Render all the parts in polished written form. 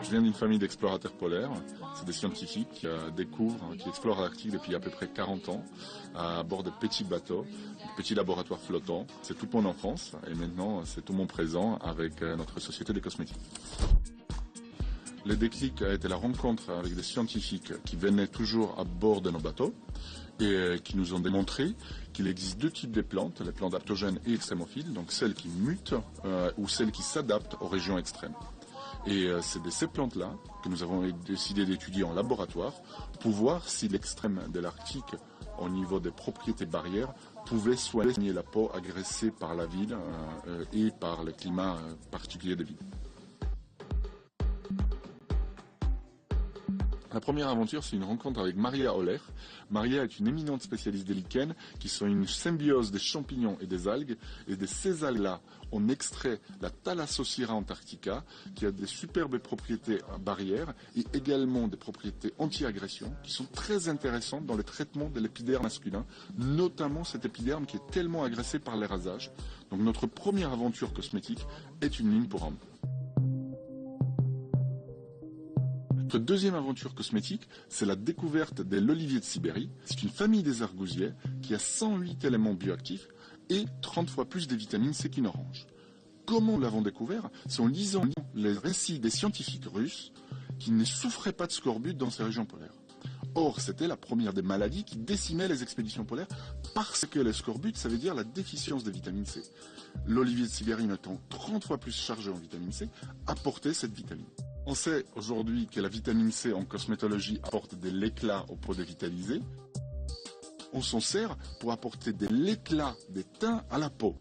Je viens d'une famille d'explorateurs polaires. C'est des scientifiques qui découvrent, qui explorent l'Arctique depuis à peu près 40 ans à bord de petits bateaux, de petits laboratoires flottants. C'est toute mon enfance et maintenant c'est tout mon présent avec notre société des cosmétiques. Le déclic a été la rencontre avec des scientifiques qui venaient toujours à bord de nos bateaux et qui nous ont démontré qu'il existe deux types de plantes, les plantes adaptogènes et extrémophiles, donc celles qui mutent ou celles qui s'adaptent aux régions extrêmes. Et c'est de ces plantes-là que nous avons décidé d'étudier en laboratoire pour voir si l'extrême de l'Arctique, au niveau des propriétés barrières, pouvait soigner la peau agressée par la ville et par le climat particulier de ville. La première aventure, c'est une rencontre avec Maria Oller. Maria est une éminente spécialiste des lichens qui sont une symbiose des champignons et des algues. Et de ces algues-là, on extrait la Thalassocyra antarctica qui a des superbes propriétés barrières et également des propriétés anti-agression qui sont très intéressantes dans le traitement de l'épiderme masculin, notamment cet épiderme qui est tellement agressé par les rasages. Donc notre première aventure cosmétique est une ligne pour hommes. Notre deuxième aventure cosmétique, c'est la découverte de l'olivier de Sibérie. C'est une famille des argousiers qui a 108 éléments bioactifs et 30 fois plus de vitamine C qu'une orange. Comment nous l'avons découvert? C'est en lisant les récits des scientifiques russes qui ne souffraient pas de scorbut dans ces régions polaires. Or, c'était la première des maladies qui décimaient les expéditions polaires parce que le scorbut, ça veut dire la déficience de vitamine C. L'olivier de Sibérie, étant 30 fois plus chargé en vitamine C, apportait cette vitamine. On sait aujourd'hui que la vitamine C en cosmétologie apporte de l'éclat aux peaux dévitalisées. On s'en sert pour apporter de l'éclat des teints à la peau.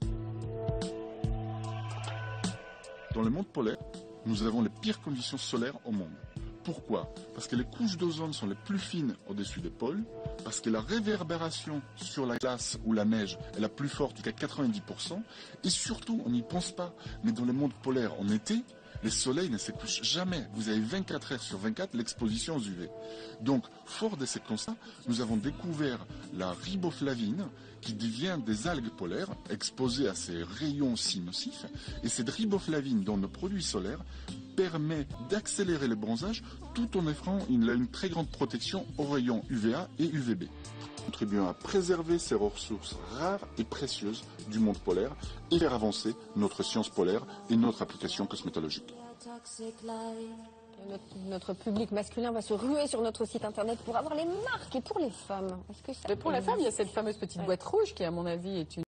Dans le monde polaire, nous avons les pires conditions solaires au monde. Pourquoi? Parce que les couches d'ozone sont les plus fines au-dessus des pôles, parce que la réverbération sur la glace ou la neige est la plus forte jusqu'à 90%, et surtout, on n'y pense pas, mais dans le monde polaire en été, les soleils ne se couchent jamais. Vous avez 24 heures sur 24 l'exposition aux UV. Donc, fort de ces constats, nous avons découvert la riboflavine qui devient des algues polaires exposées à ces rayons si nocifs. Et cette riboflavine dans nos produits solaires permet d'accélérer le bronzage tout en offrant une très grande protection aux rayons UVA et UVB. Contribuant à préserver ces ressources rares et précieuses du monde polaire et faire avancer notre science polaire et notre application cosmétologique. Notre public masculin va se ruer sur notre site internet pour avoir les marques et pour les femmes. Pour la femme, il y a cette fameuse petite boîte rouge qui, à mon avis, est une